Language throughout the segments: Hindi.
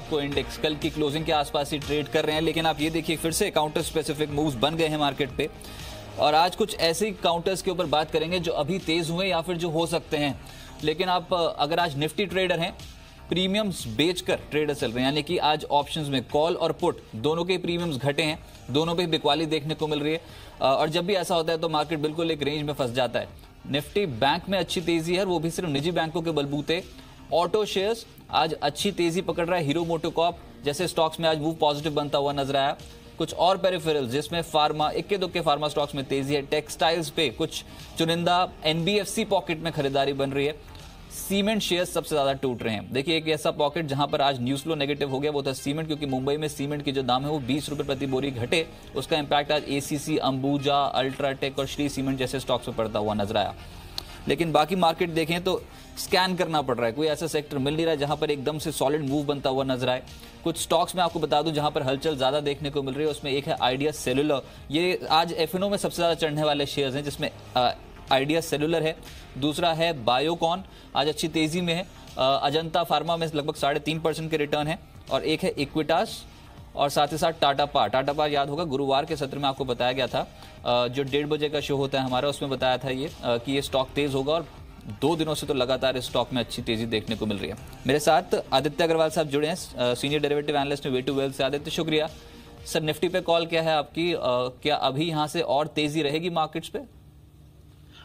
आपको इंडेक्स कल की क्लोजिंग के आसपास ही ट्रेड कर रहे हैं, लेकिन आप ये देखिए फिर से काउंटर स्पेसिफिक मूव्स बन गए हैं मार्केट पे। और आज कुछ ऐसे काउंटर्स के ऊपर बात करेंगे जो अभी तेज हुए या फिर जो हो सकते हैं। लेकिन आप अगर आज निफ्टी ट्रेडर हैं, प्रीमियम्स बेचकर ट्रेडर चल रहे हैं, यानी कि आज ऑप्शंस में कॉल और पुट दोनों के प्रीमियम्स घटे हैं, दोनों पे बिकवाली देखने को मिल रही है। और जब भी ऐसा होता है तो मार्केट बिल्कुल एक रेंज में फंस जाता है। निफ्टी बैंक में अच्छी तेजी है, वो भी सिर्फ निजी बैंकों के बलबूते। ऑटो शेयर्स आज अच्छी तेजी पकड़ रहा है, हीरो मोटोकॉर्प जैसे स्टॉक्स में आज मूव पॉजिटिव बनता हुआ नजर आया। कुछ और पेरिफेरल्स जिसमें फार्मा, इक्के दुक्के फार्मा स्टॉक्स में तेजी है। टेक्सटाइल्स पे कुछ चुनिंदा एनबीएफसी पॉकेट में खरीदारी बन रही है। सीमेंट शेयर्स सबसे ज्यादा टूट रहे हैं। देखिए एक ऐसा पॉकेट जहां पर आज न्यूज फ्लो नेगेटिव हो गया वो था सीमेंट, क्योंकि मुंबई में सीमेंट की जो दाम है वो 20 रुपए प्रति बोरी घटे। उसका इंपैक्ट आज एसीसी, अंबुजा, अल्ट्राटेक और श्री सीमेंट जैसे स्टॉक्स में पड़ता हुआ नजर आया। लेकिन बाकी मार्केट देखें तो स्कैन करना पड़ रहा है, कोई ऐसा सेक्टर मिल नहीं रहा है जहां पर एकदम से सॉलिड मूव बनता हुआ नजर आए। कुछ स्टॉक्स में आपको बता दूं जहां पर हलचल ज्यादा देखने को मिल रही है, उसमें एक है आइडिया सेलुलर। ये आज एफएनओ में सबसे ज्यादा चढ़ने वाले शेयर्स हैं, जिसमें आइडिया सेलुलर है। दूसरा है बायोकॉन, आज अच्छी तेजी में है। अजंता फार्मा में लगभग 3.5% के रिटर्न है। और एक है इक्विटास और साथ ही साथ टाटा पार याद होगा गुरुवार के सत्र में आपको बताया गया था, जो 1:30 बजे का शो होता है हमारा, उसमें बताया था ये कि ये स्टॉक तेज होगा। और 2 दिनों से तो लगातार इस स्टॉक में अच्छी तेजी देखने को मिल रही है। मेरे साथ आदित्य अग्रवाल साहब जुड़े हैं, senior derivative analyst way to wealth से। आदित्य शुक्रिया सर। निफ्टी पे कॉल क्या है आपकी, क्या अभी यहाँ से और तेजी रहेगी मार्केट्स पे?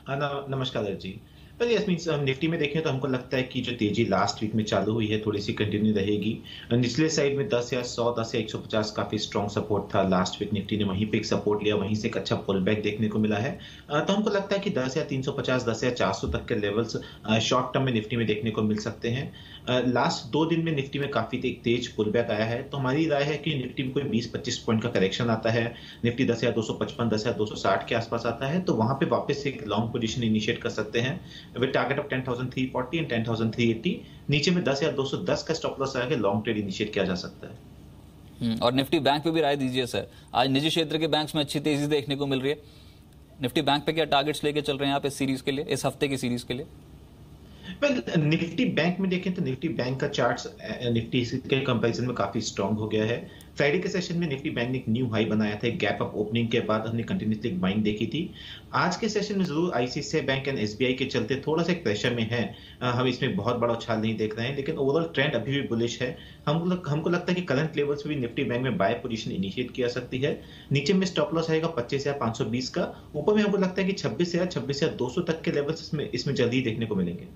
नमस्कार जी। पर यस मींस हम निफ्टी में देखें तो हमको लगता है कि जो तेजी लास्ट वीक में चालू हुई है थोड़ी सी कंटिन्यू रहेगी। निचले साइड में 10 या 100, 10 या 150 काफी स्ट्रॉन्ग सपोर्ट था लास्ट वीक। निफ्टी ने वहीं पे एक सपोर्ट लिया, वहीं से एक अच्छा पुल बैक देखने को मिला है। तो हमको लगता है कि 10 या 350, 10 या 400 तक के लेवल्स शॉर्ट टर्म में निफ्टी में देखने को मिल सकते हैं। लास्ट 2 दिन में निफ्टी में काफी तेज पुल बैक आया है, तो हमारी राय है कि निफ्टी में कोई 20-25 पॉइंट का करेक्शन आता है, निफ्टी 10,255, 10,260 के आसपास आता है, तो वहां पे वापस एक लॉन्ग पोजीशन इनिशिएट कर सकते हैं विद टारगेट ऑफ 10,340 एंड 10,380। नीचे में 10,210 का स्टॉप लॉस आके लॉन्ग ट्रेड इनिशिएट किया जा सकता है। और निफ्टी बैंक पे भी राय दीजिए सर। आज निजी क्षेत्र के बैंक्स में अच्छी तेजी देखने को मिल रही है। निफ्टी बैंक पे क्या टारगेट्स लेके चल रहे हैं आप इस सीरीज के लिए, इस हफ्ते की सीरीज के लिए? निफ्टी बैंक में देखें तो निफ्टी बैंक का चार्ट्स निफ्टी के कंपैरिजन में काफी स्ट्रांग हो गया है। फ्राइडे के सेशन में निफ्टी बैंक ने एक न्यू हाई बनाया था, एक गैप अप ओपनिंग के बाद हमने कंटिन्यूसली एक बाइंग देखी थी। आज के सेशन में जरूर आईसीआईसीआई बैंक एंड एसबीआई के चलते थोड़ा सा एक प्रेशर में है, हम इसमें बहुत बड़ा उछाल नहीं देख रहे हैं, लेकिन ओवरऑल ट्रेंड अभी भी बुलिश है। हमको लगता है कि करंट लेवल्स पे भी निफ्टी बैंक में बाय पोजीशन इनिशिएट किया सकती है। नीचे में स्टॉप लॉस आएगा 25,520 का, ऊपर में हमको लगता है कि 26,200 तक के लेवल्स इसमें जल्दी देखने को मिलेंगे।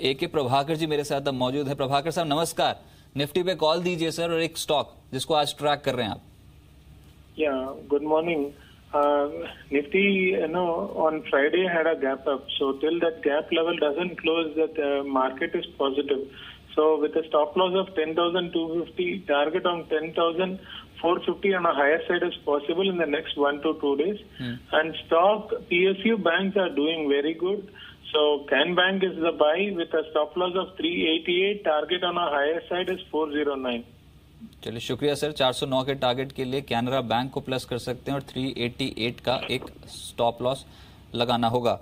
ए.के. प्रभाकर जी मेरे साथ अब मौजूद है। प्रभाकर साहब नमस्कार। निफ्टी पे कॉल दीजिए सर, और एक स्टॉक जिसको आज ट्रैक कर रहे हैं आप। Good morning. Nifty, on Friday had a gap up. So till that gap level doesn't close, that market is positive. So with a stop loss of 10,250, target on 10,450 on a higher side is possible in the next 1 to 2 days. And stock PSU banks are doing very good. So Can Bank is the buy with a stop loss of 388. Target on a higher side is 409. चलिए शुक्रिया सर। 409 के टारगेट के लिए कैनरा बैंक को प्लस कर सकते हैं और 388 का एक स्टॉप लॉस लगाना होगा।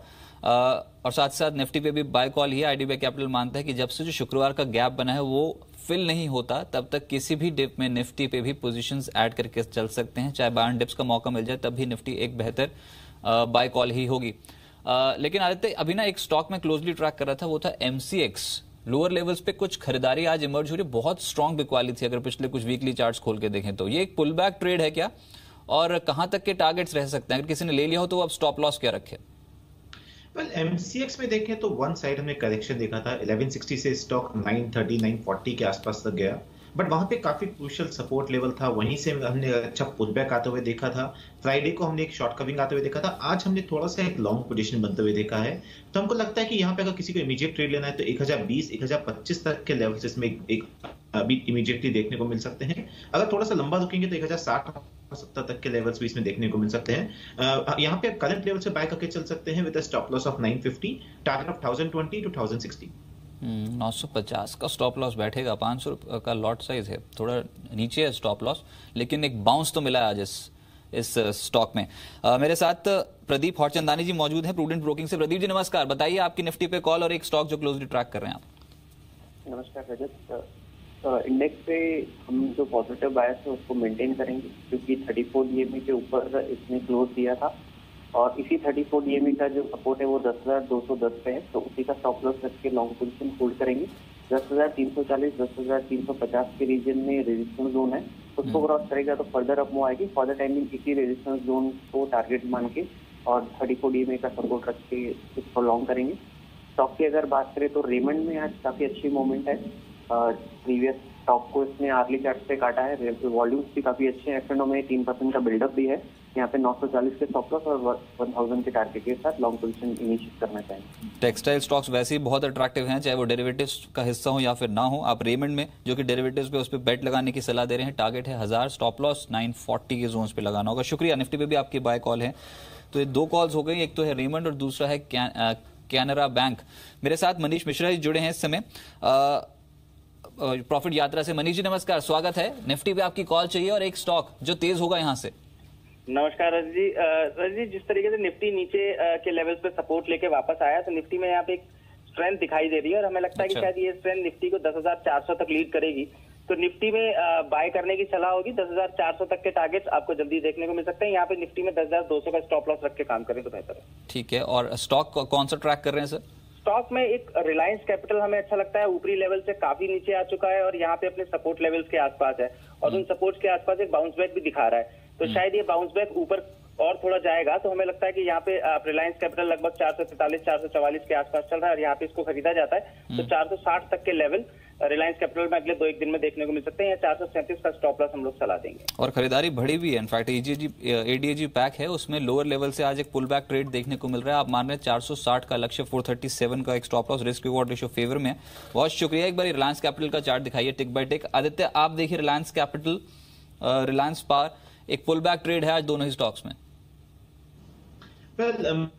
और साथ साथ निफ्टी पे भी बाय कॉल ही है। आईडीबीआई कैपिटल मानता है कि जब से जो शुक्रवार का गैप बना है वो फिल नहीं होता, तब तक किसी भी डिप में निफ्टी पे भी पोजीशंस ऐड करके चल सकते हैं। चाहे बाय डिप्स का मौका मिल जाए तब भी निफ्टी एक बेहतर बाय कॉल ही होगी। लेकिन आदित्य अभी ना एक स्टॉक में क्लोजली ट्रैक कर रहा था, वो था एमसीएक्स। लोअर लेवल्स पे कुछ खरीदारी आज इमर्ज हो रही है, बहुत स्ट्रांग बिकवाली थी अगर पिछले कुछ वीकली चार्ट्स खोल के देखें तो। ये एक पुल बैक ट्रेड है क्या, और कहां तक के टारगेट्स रह सकते हैं? अगर किसी ने ले लिया हो तो अब स्टॉप लॉस क्या रखे? एमसीएक्स में देखें तो वन साइड हमने करेक्शन देखा था, 1160 से स्टॉक 930, 940 के आसपास तक गया, बट वहां पे काफी क्रूशियल सपोर्ट लेवल था, वहीं से हमने अच्छा पुल बैक आते हुए देखा था। फ्राइडे को हमने एक शॉर्ट कविंग आते हुए देखा था, आज हमने थोड़ा सा एक लॉन्ग पोजीशन बनते हुए देखा है। तो हमको लगता है कि यहाँ पे अगर किसी को इमीडिएट ट्रेड लेना है तो 1020, 1025 तक के लेवल्स इसमें एक अभी इमीडिएटली देखने को मिल सकते हैं। अगर थोड़ा सा लंबा रुकेंगे तो 1060, 70 तक के लेवल्स भी इसमें देखने को मिल सकते हैं। यहाँ पे करंट लेवल से बाय करके चल सकते हैं with a stop loss of 950, target of 1020 to 1060। 950 का स्टॉप लॉस बैठेगा, 500 का लॉट साइज है, थोड़ा नीचे है स्टॉप लॉस, लेकिन एक बाउंस तो मिला है आज इस स्टॉक में। मेरे साथ प्रदीप हौरचंदानी जी मौजूद हैं प्रूडेंट ब्रोकिंग से। प्रदीप जी नमस्कार, बताइए आपकी निफ्टी पे कॉल और एक स्टॉक जो क्लोजली ट्रैक कर रहे हैं आप। नमस्कार रजत। इंडेक्स पे हम जो पॉजिटिव बायस है उसको मेंटेन करेंगे, क्योंकि 34 EMA के ऊपर इसने क्लोज दिया था और इसी 34 EMA का जो सपोर्ट है वो 10,210 पे है, तो उसी का स्टॉप लॉस रख के लॉन्ग पोजीशन होल्ड करेंगे। 10,340 10,350 के रीजन में रेजिस्टेंस जोन है, उसको क्रॉस करेगा तो फर्दर अप मूव आएगी। फॉर द टाइमिंग इसी रेजिस्टेंस जोन को टारगेट मान के और 34 EMA का सपोर्ट रख के इसको लॉन्ग करेंगे। स्टॉक की अगर बात करें तो रेमंड में आज काफी अच्छी मूवमेंट है। प्रीवियस स्टॉक को इसने आर्ली चार्ट से काटा है, वॉल्यूम्स भी काफी अच्छे हैं, F&O में 3% का बिल्डअप भी है। यहाँ पे 940 के स्टॉप लॉस और 1000 के टारगेट के साथ लॉन्ग पोजीशन इनिशिएट करना चाहेंगे। टेक्सटाइल स्टॉक्स वैसे ही बहुत अट्रैक्टिव हैं, चाहे वो डेरिवेटिव्स का हिस्सा हो या फिर ना हो। आप रेमंड में जो कि डेरिवेटिव्स पे उस पर बेट लगाने की सलाह दे रहे हैं, टारगेट है 1000, स्टॉप लॉस 940 के जोन्स पे लगाना होगा। शुक्रिया। निफ्टी पे भी आपकी बाय कॉल है, तो ये 2 कॉल्स हो गई, एक तो है रेमंड और दूसरा है कैनरा बैंक। मेरे साथ मनीष मिश्रा जी जुड़े हैं इस समय प्रॉफिट यात्रा से। मनीष जी नमस्कार, स्वागत है। निफ्टी पे आपकी कॉल चाहिए और एक स्टॉक जो तेज होगा यहाँ से। नमस्कार रजत जी, जिस तरीके से निफ्टी नीचे के लेवल्स पे सपोर्ट लेके वापस आया, तो निफ्टी में यहाँ पे एक स्ट्रेंथ दिखाई दे रही है और हमें लगता है कि शायद ये स्ट्रेंथ निफ्टी को 10,400 तक लीड करेगी। तो निफ्टी में बाय करने की सलाह होगी। 10,400 तक के टारगेट्स आपको जल्दी देखने को मिल सकते हैं। यहाँ पे निफ्टी में 10,200 का स्टॉप लॉस रख के काम करें तो बेहतर है। ठीक है, और स्टॉक कौन सा ट्रैक कर रहे हैं सर? स्टॉक में एक रिलायंस कैपिटल हमें अच्छा लगता है, ऊपरी लेवल से काफी नीचे आ चुका है और यहाँ पे अपने सपोर्ट लेवल्स के आसपास है और उन सपोर्ट्स के आसपास एक बाउंस बैक भी दिखा रहा है। तो शायद ये बाउंस बैक ऊपर और थोड़ा जाएगा, तो हमें लगता है कि यहाँ पे रिलायंस कैपिटल लगभग 443 444 के आसपास चल रहा है और यहाँ पे इसको खरीदा जाता है। तो 460 तक के लेवल रिलायंस कैपिटल में अगले 2-1 दिन में देखने को मिल सकते हैं। 437 का स्टॉप लॉस हम लोग सलाह देंगे। और खरीदारी बढ़ी भी है, इनफैक्ट एडीएजी पैक है, उसमें लोअर लेवल से आज एक पुल बैक ट्रेड देखने को मिल रहा है। आप मान रहे हैं 460 का लक्ष्य, 437 का एक stop loss, risk reward ratio favour में। बहुत शुक्रिया। एक बार रिलायंस कैपिटल का चार्ट दिखाइए टिक बाय टिक। आदित्य आप देखिए रिलायंस कैपिटल, रिलायंस पावर, एक पुल बैक ट्रेड है आज दोनों ही स्टॉक्स में।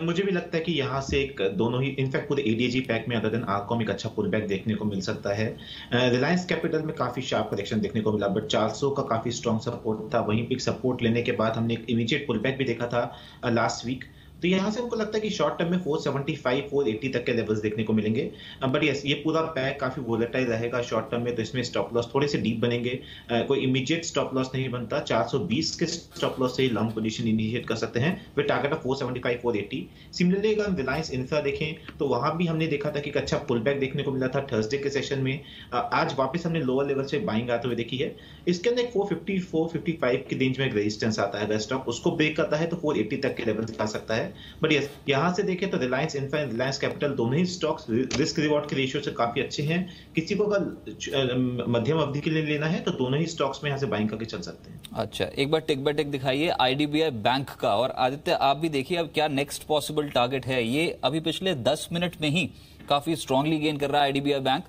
मुझे भी लगता है कि यहाँ से एक दोनों ही, इनफैक्ट पूरे एडीएजी पैक में अदर देन आरकॉम एक अच्छा पुल बैक देखने को मिल सकता है। रिलायंस कैपिटल में काफी शार्प करेक्शन देखने को मिला, बट 400 का काफी स्ट्रॉन्ग सपोर्ट था। वहीं पे सपोर्ट लेने के बाद हमने एक इमीडिएट पुल बैक भी देखा था लास्ट वीक। तो यहाँ से हमको लगता है कि शॉर्ट टर्म में 475 480 तक के लेवल्स देखने को मिलेंगे। बट यस, ये पूरा पैक काफी वोलेटाइल रहेगा शॉर्ट टर्म में, तो इसमें स्टॉप लॉस थोड़े से डीप बनेंगे। कोई इमीडिएट स्टॉप लॉस नहीं बनता। 420 के स्टॉप लॉस से लॉन्ग पोजीशन इनिशिएट कर सकते हैं विद टारगेट ऑफ 475 480। सिमिलरली अगर हम रिलायंस इंफ्रा देखें तो वहां भी हमने देखा था कि एक अच्छा पुल बैक देखने को मिला था थर्सडे के सेशन में। आज वापस हमने लोअर लेवल से बाइंग आते हुए देखी है। इसके अंदर 450 455 की रेंज में एक रेजिस्टेंस आता है, अगर स्टॉक उसको ब्रेक करता है तो 480 तक के लेवल दिखा सकता है। बट यस, यहां से देखें तो Reliance infra and Reliance capital दोनों ही स्टॉक्स रिस्क रिवॉर्ड के रेशियो से काफी अच्छे हैं। किसी को अगर मध्यम अवधि के लिए लेना है तो दोनों ही स्टॉक्स में यहां से बाइंग करके चल सकते हैं। अच्छा, एक बार टिक बाय टिक दिखाइए आईडीबीआई बैंक का। और आदित्य आप भी देखिए अब क्या नेक्स्ट पॉसिबल टारगेट है। ये अभी पिछले 10 मिनट में ही काफी स्ट्रांगली गेन कर रहा है आईडीबीआई बैंक।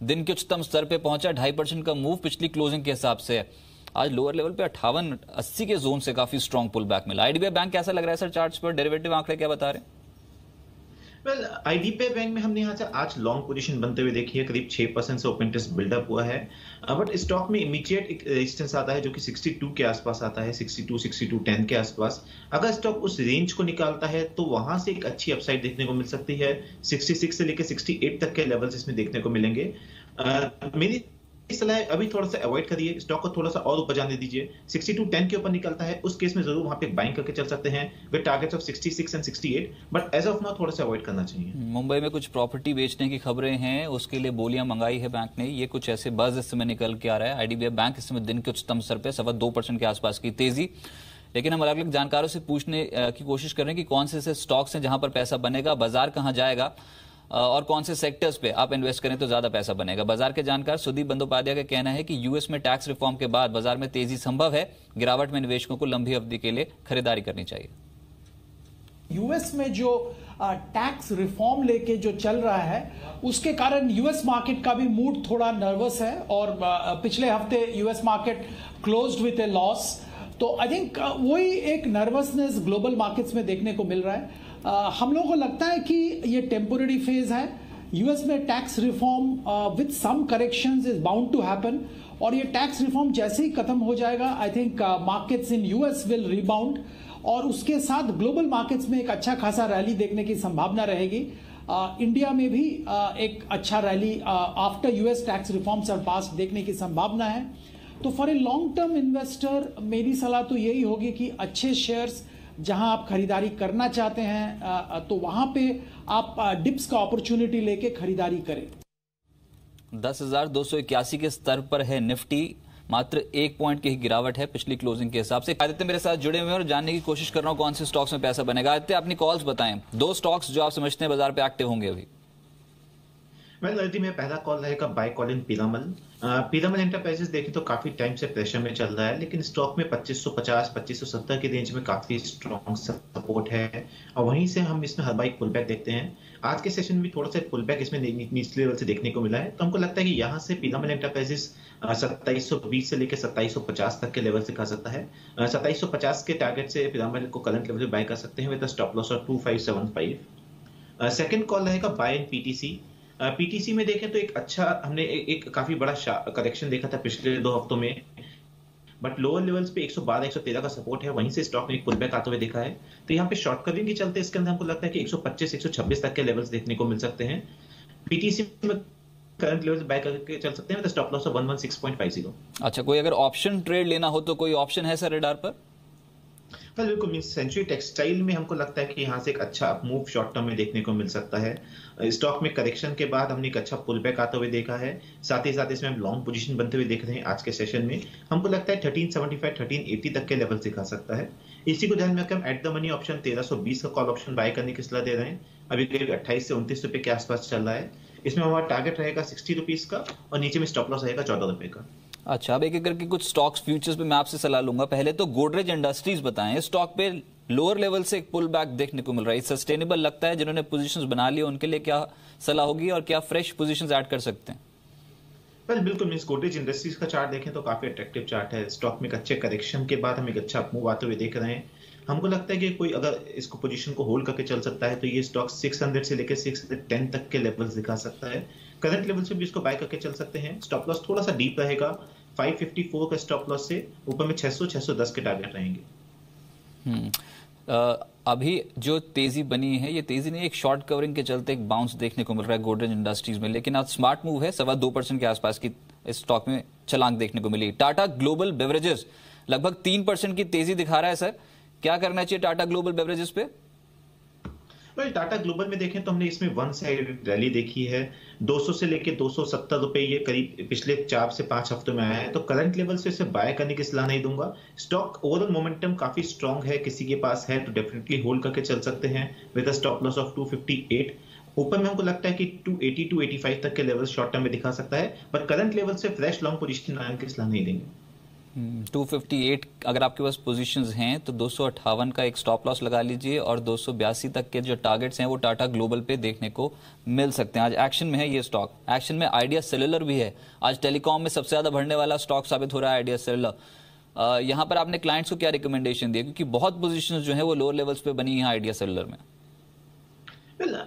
दिन के उच्चतम स्तर पे पहुंचा, 2.5% का मूव पिछली क्लोजिंग के हिसाब से है। आज लोअर लेवल पे 58-80 के जोन से काफी स्ट्रांग पुल बैक मिला। आईडीबीआई बैंक कैसा लग रहा है सर चार्ट्स पर? डेरिवेटिव आंकड़े क्या बता रहे हैं? वेल, आईडीबीआई बैंक में हमने यहाँ से आज लॉन्ग पोजीशन बनते हुए देखी है, करीब 6% से ओपन इंटरेस्ट बिल्डअप हुआ है। बट स्टॉक में इमीडिएट एक रेजिस्टेंस आता है जो कि 62 के आसपास आता है, 62-62-10 के आसपास। अगर स्टॉक उस रेंज को निकालता है तो वहां से एक अच्छी अपसाइड देखने को मिल सकती है। 66 से लेकर 68 तक के लेवल्स इसमें देखने को मिलेंगे। मेरी सलाह अभी थोड़ा सा अवॉइड करिए, स्टॉक को थोड़ा सा और ऊपर जाने दीजिए। 62-10 के ऊपर निकलता है उस केस में जरूर वहां पे बाइंग करके चल सकते हैं with targets of 66 and 68, but as of now थोड़ा सा अवॉइड करना चाहिए। मुंबई में कुछ प्रॉपर्टी बेचने की खबरें हैं, उसके लिए बोलियां मंगाई है बैंक ने। ये कुछ ऐसे बज इस समय निकल के आ रहा है। आईडीबीआई बैंक इस समय दिन के उच्चतम स्तर पे 2.25% के आसपास की तेजी। लेकिन हम अलग अलग जानकारों से पूछने की कोशिश कर रहे हैं कि कौन से ऐसे स्टॉक्स हैं जहां पर पैसा बनेगा, बाजार कहां जाएगा और कौन से सेक्टर्स पे आप इन्वेस्ट करें तो ज्यादा पैसा बनेगा। बाजार के जानकार सुदीप बंदोपाध्याय का कहना है कि यूएस में टैक्स रिफॉर्म के बाद बाजार में तेजी संभव है। गिरावट में निवेशकों को लंबी अवधि के लिए खरीदारी करनी चाहिए। यूएस में जो टैक्स रिफॉर्म लेके जो चल रहा है उसके कारण यूएस मार्केट का भी मूड थोड़ा नर्वस है और पिछले हफ्ते US market closed with A loss. तो आई थिंक वही एक नर्वसनेस ग्लोबल मार्केट्स में देखने को मिल रहा है। हम लोगों को लगता है कि ये टेम्पोररी फेज है। यूएस में tax reform with some corrections is bound to happen और ये टैक्स रिफॉर्म जैसे ही खत्म हो जाएगा I think markets in US will rebound और उसके साथ ग्लोबल मार्केट्स में एक अच्छा खासा रैली देखने की संभावना रहेगी। इंडिया में भी एक अच्छा rally after US tax reforms are pass देखने की संभावना है। तो for a long term investor मेरी सलाह तो यही होगी कि अच्छे शेयर्स जहां आप खरीदारी करना चाहते हैं तो वहां पे आप डिप्स का अपॉर्चुनिटी लेके खरीदारी करें। 10,281 के स्तर पर है निफ्टी, मात्र 1 पॉइंट की ही गिरावट है पिछली क्लोजिंग के हिसाब से। आदित्य मेरे साथ जुड़े हुए हैं और जानने की कोशिश कर रहा हूं कौन से स्टॉक्स में पैसा बनेगा। आदित्य अपनी कॉल्स बताएं, 2 स्टॉक्स जो आप समझते हैं बाजार पे एक्टिव होंगे अभी। में पहला कॉल रहेगा buy call in Piramal. Piramal enterprises देखें तो काफी टाइम से प्रेशर में चल रहा है, लेकिन स्टॉक में 2550 2570 की रेंज में काफी स्ट्रॉन्ग सपोर्ट है और वहीं से हम इसमें हर बार एक पुल बैक देखते हैं। आज के सेशन में थोड़ा सा पुल बैक इसमें निचले लेवल से देखने को मिला है, तो हमको लगता है कि यहाँ से पीरामल एंटरप्राइजेस 2720 से लेकर 2750 तक के लेवल से खा सकता है। 2750 के टारगेट से पीरामल को करंट लेवल पे बाय कर सकते हैं with stop loss of 2575। Second call रहेगा बाय इन पीटीसी। पीटीसी में देखें तो एक अच्छा हमने एक काफी बड़ा करेक्शन देखा था पिछले 2 हफ्तों में, बट लोअर लेवल्स पे 112 113 का सपोर्ट है, वहीं से स्टॉक में एक पुल बैक आते हुए देखा है। तो यहाँ पे शॉर्ट कवरिंग के चलते इसके अंदर हमको लगता है कि 125 126 तक के लेवल्स देखने को मिल सकते हैं। पीटीसी में करंट लेवल बाय करके चल सकते हैं, स्टॉप लॉस ऑफ 116.50। अच्छा, कोई अगर ऑप्शन ट्रेड लेना हो तो कोई ऑप्शन है सर रेडार पर? बिल्कुल, मीन सेंचुरी टेक्सटाइल में हमको लगता है कि यहाँ से एक अच्छा मूव शॉर्ट टर्म में देखने को मिल सकता है। स्टॉक में करेक्शन के बाद हमने एक अच्छा पुल बैक आते हुए देखा है, साथ ही साथ इसमें हम लॉन्ग पोजीशन बनते हुए देख रहे हैं। आज के सेशन में हमको लगता है 1375 1380 तक के लेवल दिखा सकता है। इसी को ध्यान में रखकर हम एट द मनी ऑप्शन 1320 का कॉल ऑप्शन बाय करने की सलाह दे रहे हैं। अभी करीब 28 से 29 रुपए के आसपास चल रहा है। इसमें हमारा टारगेट रहेगा 60 रुपीज का और नीचे में स्टॉप लॉस रहेगा 14 रुपए का। अच्छा, अब एक एक करके कुछ स्टॉक्स फ्यूचर्स पे मैं आपसे सलाह लूंगा। पहले तो गोदरेज इंडस्ट्रीज बताएं, स्टॉक पे लोअर लेवल से एक पुल बैक देखने को मिल रहा है, सस्टेनेबल लगता है? जिन्होंने पोजीशंस बना ली उनके लिए क्या सलाह होगी और क्या फ्रेश पोजीशंस ऐड कर सकते हैं? बिल्कुल, मींस गोदरेज इंडस्ट्रीज का चार्ट देखें तो काफी अट्रैक्टिव चार्ट है। स्टॉक में एक अच्छे करेक्शन के बाद हम एक अच्छा मूव आते हुए देख रहे हैं। हमको लगता है कि कोई अगर इसको पोजीशन को होल्ड करके चल सकता है तो ये स्टॉक 600 से लेकर 610 तक के लेवल्स दिखा सकता है। करंट लेवल से भी इसको बाय करके चल सकते हैं। स्टॉप लॉस थोड़ा सा डीप रहेगा, 554 का स्टॉप लॉस से ऊपर में 600 610 के टारगेट रहेंगे। अभी जो तेजी बनी है, ये तेजी नहीं, एक शॉर्ट कवरिंग के चलते एक बाउंस देखने को मिल रहा है गोदरेज इंडस्ट्रीज में, लेकिन आज स्मार्ट मूव है, 2.25% के आसपास की इस स्टॉक में छलांग देखने को मिली। टाटा ग्लोबल बेवरेजेस लगभग 3% की तेजी दिखा रहा है सर, क्या करना चाहिए टाटा ग्लोबल बेवरेजेस पे? टाटा ग्लोबल में देखें तो हमने इसमें वन साइड रैली देखी है, 200 से लेके 270 रुपए ये करीब पिछले 4 से 5 हफ्तों में आया है। तो करंट लेवल से इसे बाय करने की सलाह नहीं दूंगा। स्टॉक ओवरऑल मोमेंटम काफी स्ट्रांग है, किसी के पास है तो डेफिनेटली होल्ड करके चल सकते हैं with a stop loss of 258। ऊपर में हमको लगता है कि 280 285 तक के लेवल शॉर्ट टर्म में दिखा सकता है, पर करंट लेवल से फ्रेश लॉन्ग पोजीशन बनाने की सलाह नहीं देंगे। 258 अगर आपके पास पोजीशंस हैं तो 258 का एक स्टॉप लॉस लगा लीजिए और 282 तक के जो टारगेट्स हैं वो टाटा ग्लोबल पे देखने को मिल सकते हैं। आज एक्शन में है ये स्टॉक, एक्शन में आइडिया सेलुलर भी है। आज टेलीकॉम में सबसे ज्यादा बढ़ने वाला स्टॉक साबित हो रहा है आइडिया सेलुलर। यहाँ पर आपने क्लाइंट्स को क्या रिकमेंडेशन दिया, क्योंकि बहुत पोजीशंस जो है वो लोअर लेवल्स पे बनी है आइडिया सेलुलर में?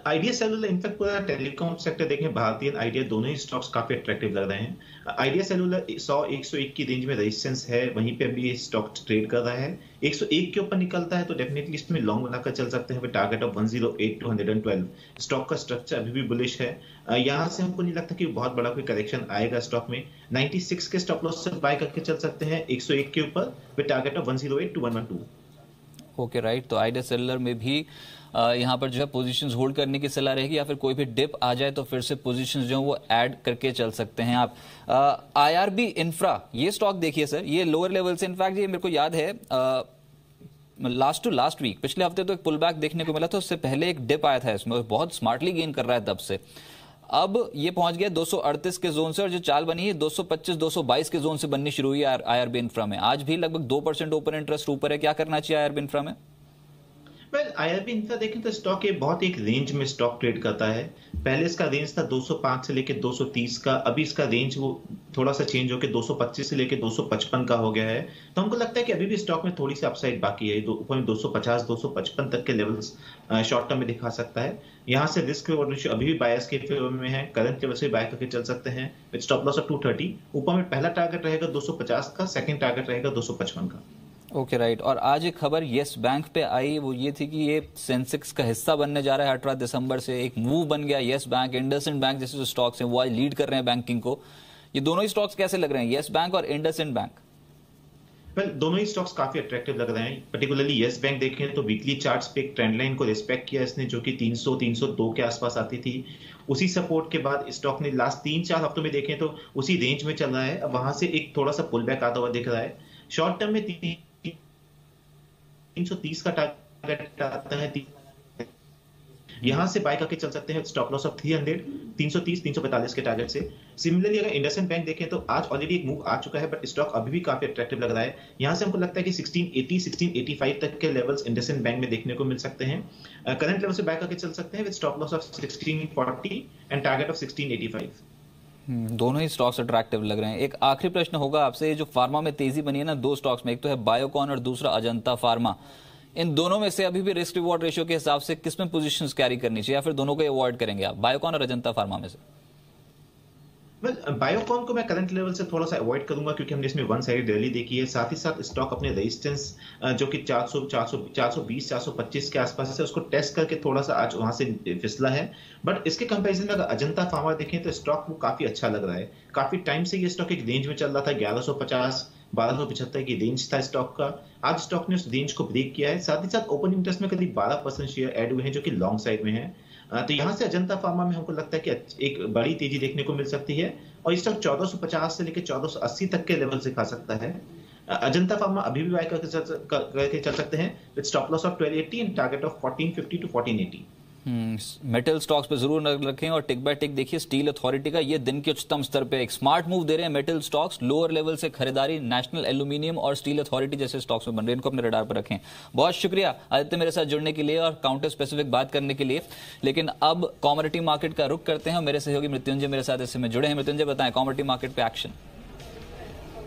आइडिया सेलुलर इनफैक्ट पूरा टेलीकॉम सेक्टर देखें, भारतीय आइडिया दोनों ही स्टॉक्स काफी अट्रैक्टिव लग रहे हैं। आइडिया सेलुलर 100-101 की रेंज में रेजिस्टेंस है, वहीं पे अभी ये स्टॉक ट्रेड कर रहा है। 101 के ऊपर निकलता है तो डेफिनेटली इसमें लॉन्ग बनाकर चल सकते हैं, टारगेट ऑफ 108 to 112। स्टॉक का स्ट्रक्चर अभी भी बुलिश है, यहाँ से हमको नहीं लगता कि बहुत बड़ा कोई करेक्शन आएगा स्टॉक में। 96 के स्टॉप लॉस से बाय करके चल सकते हैं 101 के ऊपर with target of 108 to 112। Okay right, तो आइडिया सेलुलर में भी यहाँ पर जो है पोजीशंस होल्ड करने की सलाह रहेगी, या फिर कोई भी डिप आ जाए तो फिर से पोजीशंस जो है वो ऐड करके चल सकते हैं आप। आईआरबी इंफ्रा, ये स्टॉक देखिए सर, ये लोअर लेवल से, इनफैक्ट ये मेरे को याद है लास्ट टू लास्ट वीक, पिछले हफ्ते तो एक पुल बैक देखने को मिला था, उससे पहले एक डिप आया था इसमें, बहुत स्मार्टली गेन कर रहा है तब से। अब ये पहुंच गया 238 के जोन से और जो चाल बनी है 225 222 के जोन से बननी शुरू हुई है आईआरबी इंफ्रा में। आज भी लगभग 2% ओपन इंटरेस्ट ऊपर है, क्या करना चाहिए आईआरबी इंफ्रा में? आईआरबी इंफ्रा देखें तो स्टॉक ये बहुत एक रेंज में स्टॉक ट्रेड करता है। पहले इसका रेंज था 205 से लेके 230 का, अभी इसका रेंज वो थोड़ा सा चेंज होकर 225 से लेके 255 का हो गया है। तो हमको लगता है कि अभी भी स्टॉक में थोड़ी सी अपसाइड बाकी है, ऊपर में 250 255 तक के लेवल्स शॉर्ट टर्म में दिखा सकता है। यहाँ से रिस्क अभी भी बायर्स के फेवर में है, करंट लेवल से बाय करके चल सकते हैं विद स्टॉप लॉस ऑफ 230। ऊपर में पहला टारगेट रहेगा 250 का, सेकंड टारगेट रहेगा 255 का। Okay right. और आज एक खबर येस बैंक पे आई, वो ये थी कि ये सेंसेक्स का हिस्सा बनने जा रहा है 18 दिसंबर से। एक मूव बन गया, येस बैंक, इंडसइंड बैंक जैसे जो स्टॉक्स हैं वो आज लीड कर रहे हैं बैंकिंग को। ये दोनों ही स्टॉक्स कैसे लग रहे हैं, येस बैंक और इंडसइंड बैंक? वेल, दोनों ही स्टॉक्स काफी अट्रैक्टिव लग रहे हैं। पर्टिकुलरली येस बैंक देखें तो वीकली चार्ट्स पे एक ट्रेंड लाइन को रिस्पेक्ट किया इसने, जो कि 300-302 के आसपास आती थी। उसी सपोर्ट के बाद स्टॉक ने लास्ट 3-4 हफ्तों में देखें तो उसी रेंज में चल रहा है। अब वहां से एक थोड़ा सा पुल बैक आता हुआ दिख रहा है। शॉर्ट टर्म में 330 का टारगेट आता है, यहां से बाय करके चल सकते हैं। स्टॉप लॉस ऑफ 300, 330-345 के टारगेट से। सिमिलरली अगर इंडसइंड बैंक देखें तो आज ऑलरेडी एक मूव आ चुका है, बट स्टॉक अभी भी काफी अट्रैक्टिव लग रहा है। यहां से हमको लगता है कि 1680, 1685 तक के लेवल्स इंडसइंड बैंक में देखने को मिल सकते हैं। करंट लेवल से बाय करके चल सकते हैं with stop loss of 1640 and target of 1685। दोनों ही स्टॉक्स अट्रैक्टिव लग रहे हैं। एक आखिरी प्रश्न होगा आपसे, ये जो फार्मा में तेजी बनी है ना दो स्टॉक्स में, एक तो है बायोकॉन और दूसरा अजंता फार्मा, इन दोनों में से अभी भी रिस्क रिवॉर्ड रेशियो के हिसाब से किस में पोजीशंस कैरी करनी चाहिए, या फिर दोनों को अवॉइड करेंगे आप, बायोकॉन और अजंता फार्मा में से? बायोकॉन को मैं करंट लेवल से थोड़ा सा अवॉइड करूंगा, क्योंकि हमने इसमें वन साइड रैली देखी है। साथ ही साथ स्टॉक अपने रेजिस्टेंस जो कि 420, 425 के आसपास है, उसको टेस्ट करके थोड़ा सा आज वहां से फिसला है। बट इसके कंपैरिजन में अगर अजंता फार्मा देखें तो स्टॉक वो काफी अच्छा लग रहा है। काफी टाइम से ये स्टॉक एक रेंज में चल रहा था, 1150, 1275 की रेंज था स्टॉक का। आज स्टॉक ने उस रेंज को ब्रेक किया है। साथ ही साथ ओपन इंटरेस्ट में करीब 12% शेयर ऐड हुए हैं, जो कि लॉन्ग साइड में है। तो यहां से अजंता फार्मा में हमको लगता है कि एक बड़ी तेजी देखने को मिल सकती है, और स्टॉक 1450 से लेकर 1480 तक के लेवल से खा सकता है। अजंता फार्मा अभी भी बाय करके चल सकते हैं with stop loss of 1280 and target of 1450 to 1480। Metal stocks पे जरूर नजर रखें। और टिक बाय टिक देखिए स्टील अथॉरिटी का ये दिन के उच्चतम स्तर पे एक स्मार्ट मूव दे रहे हैं मेटल स्टॉक्स। लोअर लेवल से खरीदारी नेशनल एल्यूमिनियम और स्टील अथॉरिटी जैसे स्टॉक्स में बन रहे हैं, इनको अपने रडार पर रखें। बहुत शुक्रिया आदित्य मेरे साथ जुड़ने के लिए और काउंटर स्पेसिफिक बात करने के लिए। लेकिन अब कमोडिटी मार्केट का रुख करते हैं। मेरे सहयोगी मृत्युंजय मेरे साथ इसमें जुड़े हैं। मृत्युंजय बताएं कमोडिटी मार्केट पे एक्शन।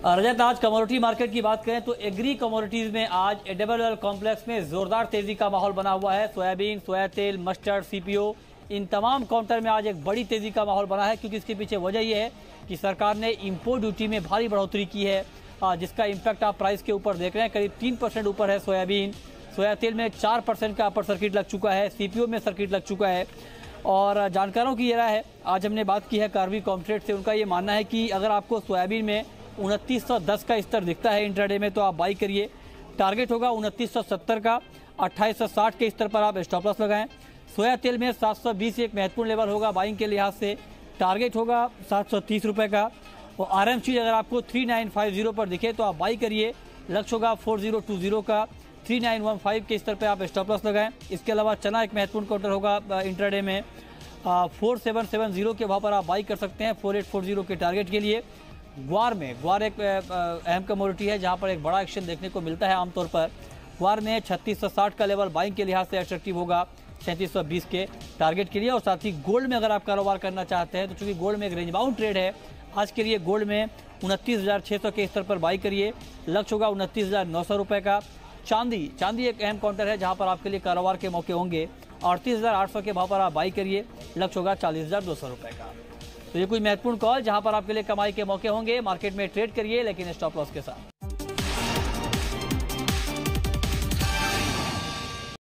रजत, आज कमोडिटी मार्केट की बात करें तो एग्री कमोडिटीज में आज एडिबल ऑयल कॉम्प्लेक्स में जोरदार तेजी का माहौल बना हुआ है। सोयाबीन, सोया तेल, मस्टर्ड, सीपीओ, इन तमाम काउंटर में आज एक बड़ी तेजी का माहौल बना है, क्योंकि इसके पीछे वजह यह है कि सरकार ने इंपोर्ट ड्यूटी में भारी बढ़ोतरी की है, जिसका इम्पैक्ट आप प्राइस के ऊपर देख रहे हैं। करीब 3% ऊपर है सोयाबीन। सोया तेल में 4% का अपर सर्किट लग चुका है, सीपीओ में सर्किट लग चुका है। और जानकारों की ये राय है, आज हमने बात की है कार्वी कॉम्ट्रेड से, उनका ये मानना है कि अगर आपको सोयाबीन में 2910 का स्तर दिखता है इंट्राडे में तो आप बाई करिए। टारगेट होगा 2970 का, 2860 के स्तर पर आप स्टॉप लॉस लगाएं। सोया तेल में 720 एक महत्वपूर्ण लेवल होगा बाइंग के लिहाज से, टारगेट होगा 730 रुपये का। और आरएमसी अगर आपको 3950 पर दिखे तो आप बाई करिए, लक्ष्य होगा 4020 का, 3915 के स्तर पर आप स्टॉप लॉस लगाएं। इसके अलावा चना एक महत्वपूर्ण काउंटर होगा इंट्राडे में, 4770 के भाव पर आप बाई कर सकते हैं 4840 के टारगेट के लिए। ग्वार एक अहम कमोडिटी है जहां पर एक बड़ा एक्शन देखने को मिलता है आमतौर पर। ग्वार में 3660 का लेवल बाइंग के लिहाज से अट्रैक्टिव होगा 3720 के टारगेट के लिए। और साथ ही गोल्ड में अगर आप कारोबार करना चाहते हैं तो चूंकि गोल्ड में एक रेंज बाउंड ट्रेड है, आज के लिए गोल्ड में 29,600 के स्तर पर बाई करिए, लक्ष्य होगा 29,900 रुपये का। चांदी एक अहम काउंटर है जहां पर आपके लिए कारोबार के मौके होंगे, 38,800 के भाव पर आप बाई करिए, लक्ष्य होगा 40,200 रुपये का। तो ये कोई महत्वपूर्ण कॉल जहां पर आपके लिए कमाई के मौके होंगे। मार्केट में ट्रेड करिए लेकिन स्टॉप लॉस के साथ।